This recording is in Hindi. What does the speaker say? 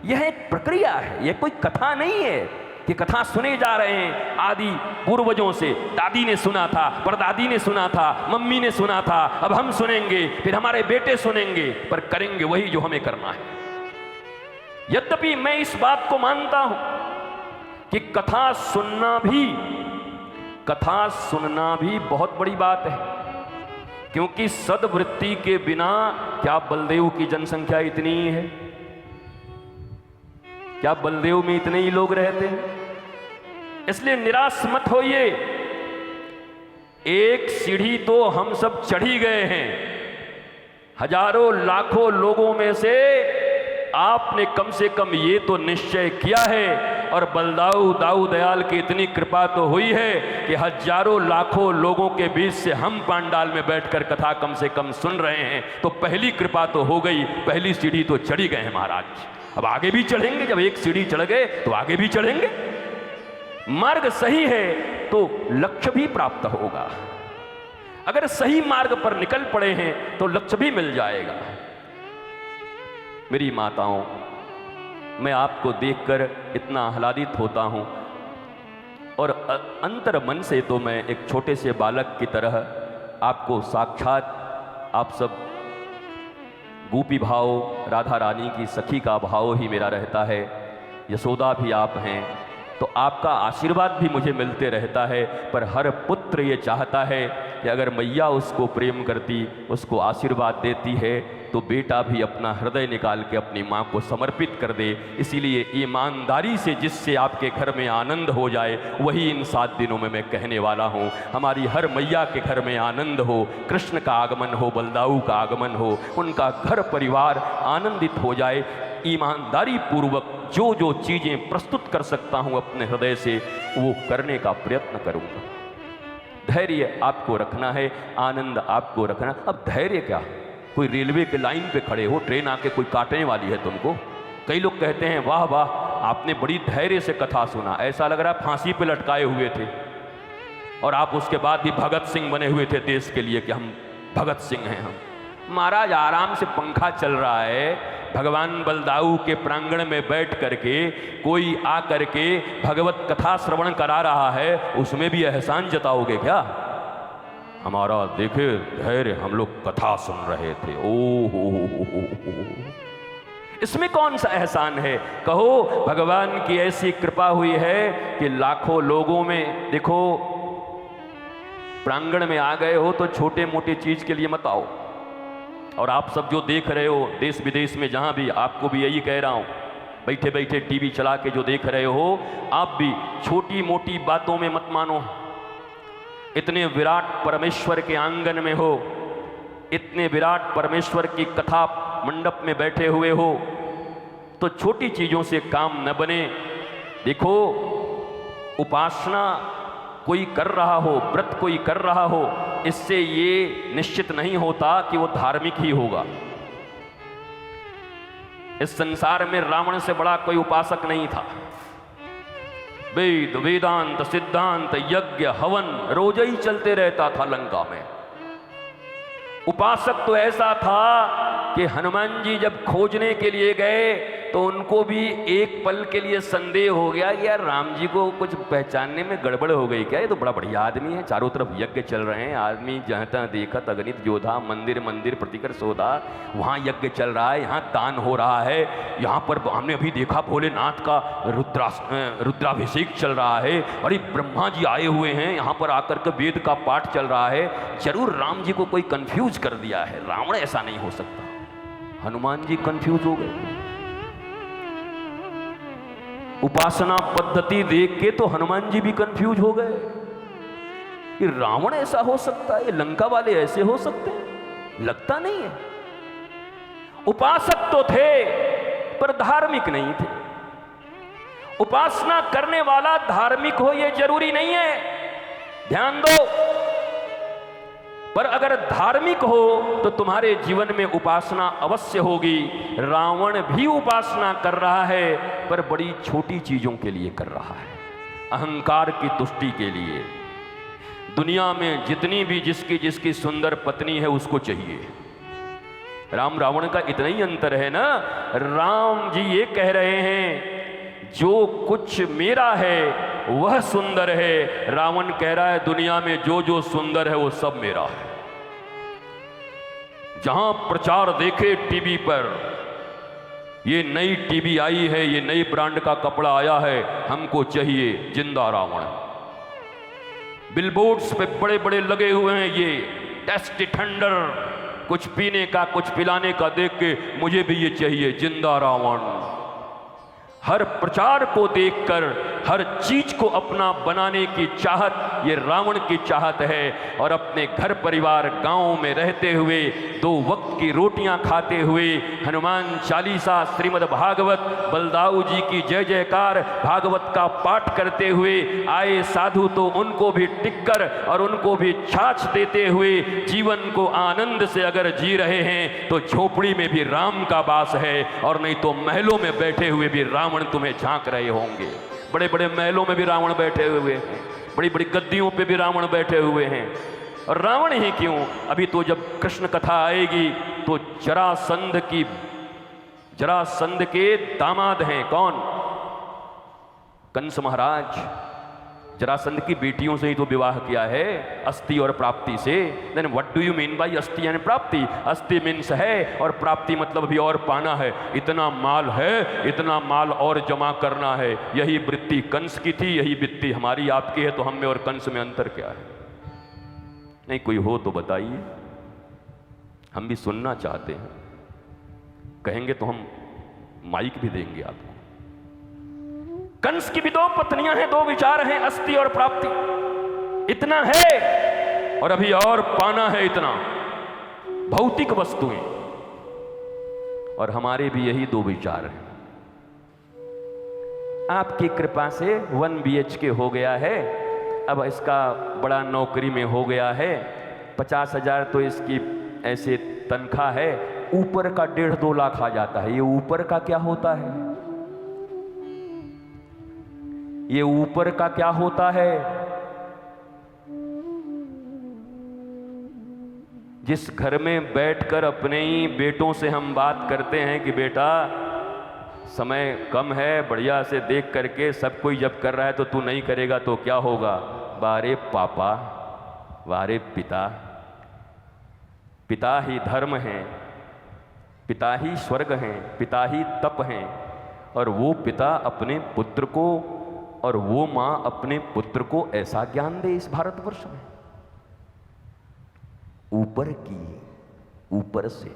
यह एक प्रक्रिया है, यह कोई कथा नहीं है कि कथा सुने जा रहे हैं आदि पूर्वजों से। दादी ने सुना था, परदादी ने सुना था, मम्मी ने सुना था, अब हम सुनेंगे, फिर हमारे बेटे सुनेंगे, पर करेंगे वही जो हमें करना है। यद्यपि मैं इस बात को मानता हूं कि कथा सुनना भी बहुत बड़ी बात है, क्योंकि सद्वृत्ति के बिना क्या बलदेव की जनसंख्या इतनी ही है? क्या बलदेव में इतने ही लोग रहते हैं? इसलिए निराश मत होइए। एक सीढ़ी तो हम सब चढ़ ही गए हैं। हजारों लाखों लोगों में से आपने कम से कम ये तो निश्चय किया है, और बलदाऊ दाऊ दयाल की इतनी कृपा तो हुई है कि हजारों लाखों लोगों के बीच से हम पांडाल में बैठकर कथा कम से कम सुन रहे हैं। तो पहली कृपा तो हो गई, पहली सीढ़ी तो चढ़ी गए हैं महाराज। अब आगे भी चढ़ेंगे, जब एक सीढ़ी चढ़ गए तो आगे भी चढ़ेंगे। मार्ग सही है तो लक्ष्य भी प्राप्त होगा। अगर सही मार्ग पर निकल पड़े हैं तो लक्ष्य भी मिल जाएगा। मेरी माताओं, मैं आपको देखकर इतना आह्लादित होता हूं, और अंतर मन से तो मैं एक छोटे से बालक की तरह आपको साक्षात आप सब गोपी भाव, राधा रानी की सखी का भाव ही मेरा रहता है। यशोदा भी आप हैं, तो आपका आशीर्वाद भी मुझे मिलते रहता है। पर हर पुत्र ये चाहता है कि अगर मैया उसको प्रेम करती, उसको आशीर्वाद देती है, तो बेटा भी अपना हृदय निकाल के अपनी माँ को समर्पित कर दे। इसीलिए ईमानदारी से जिससे आपके घर में आनंद हो जाए, वही इन 7 दिनों में मैं कहने वाला हूँ। हमारी हर मैया के घर में आनंद हो, कृष्ण का आगमन हो, बलदाऊ का आगमन हो, उनका घर परिवार आनंदित हो जाए। ईमानदारी पूर्वक जो जो चीज़ें प्रस्तुत कर सकता हूँ अपने हृदय से, वो करने का प्रयत्न करूँगा। धैर्य आपको रखना है, आनंद आपको रखना। अब धैर्य क्या? कोई रेलवे के लाइन पे खड़े हो, ट्रेन आके कोई काटने वाली है तुमको? कई लोग कहते हैं वाह वाह, आपने बड़ी धैर्य से कथा सुना, ऐसा लग रहा है फांसी पे लटकाए हुए थे, और आप उसके बाद भी भगत सिंह बने हुए थे देश के लिए कि हम भगत सिंह हैं। हम महाराज, आराम से पंखा चल रहा है, भगवान बलदाऊ के प्रांगण में बैठ करके कोई आ करके भगवत कथा श्रवण करा रहा है, उसमें भी एहसान जताओगे क्या? हमारा देखे धैर्य, हम लोग कथा सुन रहे थे, ओ हो। इसमें कौन सा एहसान है? कहो भगवान की ऐसी कृपा हुई है कि लाखों लोगों में, देखो प्रांगण में आ गए हो तो छोटे मोटे चीज के लिए मत आओ। और आप सब जो देख रहे हो देश विदेश में, जहां भी, आपको भी यही कह रहा हूं, बैठे बैठे टीवी चला के जो देख रहे हो, आप भी छोटी मोटी बातों में मत मानो। इतने विराट परमेश्वर के आंगन में हो, इतने विराट परमेश्वर की कथा मंडप में बैठे हुए हो, तो छोटी चीजों से काम न बने। देखो, उपासना कोई कर रहा हो, व्रत कोई कर रहा हो, इससे ये निश्चित नहीं होता कि वो धार्मिक ही होगा। इस संसार में रावण से बड़ा कोई उपासक नहीं था। वेद, वेदांत, सिद्धांत, यज्ञ, हवन रोज ही चलते रहता था लंका में। उपासक तो ऐसा था कि हनुमान जी जब खोजने के लिए गए तो उनको भी एक पल के लिए संदेह हो गया कि यार राम जी को कुछ पहचानने में गड़बड़ हो गई क्या? ये तो बड़ा बढ़िया आदमी है, चारों तरफ यज्ञ चल रहे हैं, आदमी जहाँ तहाँ देखत अगणित योधा, मंदिर मंदिर प्रतिकर सौदा, वहाँ यज्ञ चल रहा है, यहाँ दान हो रहा है, यहाँ पर हमने अभी देखा भोलेनाथ का रुद्राभिषेक चल रहा है, अरे ब्रह्मा जी आए हुए हैं, यहाँ पर आकर के वेद का पाठ चल रहा है, जरूर राम जी को कोई कंफ्यूज कर दिया है। रावण ऐसा नहीं हो सकता। हनुमान जी कंफ्यूज हो गए। उपासना पद्धति देख के तो हनुमान जी भी कंफ्यूज हो गए कि रावण ऐसा हो सकता है, लंका वाले ऐसे हो सकते हैं? लगता नहीं है। उपासक तो थे पर धार्मिक नहीं थे। उपासना करने वाला धार्मिक हो ये जरूरी नहीं है, ध्यान दो। पर अगर धार्मिक हो तो तुम्हारे जीवन में उपासना अवश्य होगी। रावण भी उपासना कर रहा है पर बड़ी छोटी चीजों के लिए कर रहा है, अहंकार की तुष्टि के लिए। दुनिया में जितनी भी जिसकी जिसकी सुंदर पत्नी है उसको चाहिए, राम रावण का इतना ही अंतर है ना। राम जी ये कह रहे हैं जो कुछ मेरा है वह सुंदर है, रावण कह रहा है दुनिया में जो जो सुंदर है वो सब मेरा है। जहां प्रचार देखे टीवी पर, ये नई टीवी आई है, ये नई ब्रांड का कपड़ा आया है, हमको चाहिए जिंदा रावण। बिलबोर्ड्स पे बड़े बड़े लगे हुए हैं ये टेस्टी थंडर, कुछ पीने का कुछ पिलाने का देख के मुझे भी ये चाहिए जिंदा रावण। हर प्रचार को देखकर हर चीज को अपना बनाने की चाहत ये रावण की चाहत है। और अपने घर परिवार गांव में रहते हुए 2 वक्त की रोटियां खाते हुए हनुमान चालीसा, श्रीमद् भागवत, बलदाऊ जी की जय जयकार, भागवत का पाठ करते हुए आए साधु तो उनको भी टिक्कर और उनको भी छाछ देते हुए जीवन को आनंद से अगर जी रहे हैं तो झोपड़ी में भी राम का वास है, और नहीं तो महलों में बैठे हुए भी रावण तुम्हें झांक रहे होंगे। बड़े बड़े महलों में भी रावण बैठे हुए हैं, बड़ी बड़ी गद्दियों पे भी रावण बैठे हुए हैं। और रावण ही क्यों, अभी तो जब कृष्ण कथा आएगी तो जरासंध के दामाद हैं कौन? कंस महाराज। जरासंध की बेटियों से ही तो विवाह किया है, अस्ति और प्राप्ति से। Then what do you mean by अस्ति एंड प्राप्ति? अस्ति मीन्स है और प्राप्ति मतलब भी और पाना है। इतना माल है, इतना माल और जमा करना है। यही वृत्ति कंस की थी, यही वृत्ति हमारी आपकी है। तो हम में और कंस में अंतर क्या है? नहीं कोई हो तो बताइए, हम भी सुनना चाहते हैं। कहेंगे तो हम माइक भी देंगे आपको। कंस की भी 2 पत्नियां हैं, 2 विचार हैं, अस्ति और प्राप्ति। इतना है और अभी और पाना है, इतना भौतिक वस्तुएं। और हमारे भी यही 2 विचार हैं। आपकी कृपा से 1 BHK हो गया है, अब इसका बड़ा नौकरी में हो गया है, 50,000 तो इसकी ऐसे तनख्वाह है, ऊपर का 1.5-2 लाख आ जाता है। ये ऊपर का क्या होता है? ये ऊपर का क्या होता है? जिस घर में बैठकर अपने ही बेटों से हम बात करते हैं कि बेटा समय कम है, बढ़िया से देख करके, सब कोई जब कर रहा है तो तू नहीं करेगा तो क्या होगा? बारे पापा, बारे पिता। पिता ही धर्म है, पिता ही स्वर्ग हैं, पिता ही तप हैं। और वो पिता अपने पुत्र को और वो मां अपने पुत्र को ऐसा ज्ञान दे इस भारतवर्ष में, ऊपर की, ऊपर से।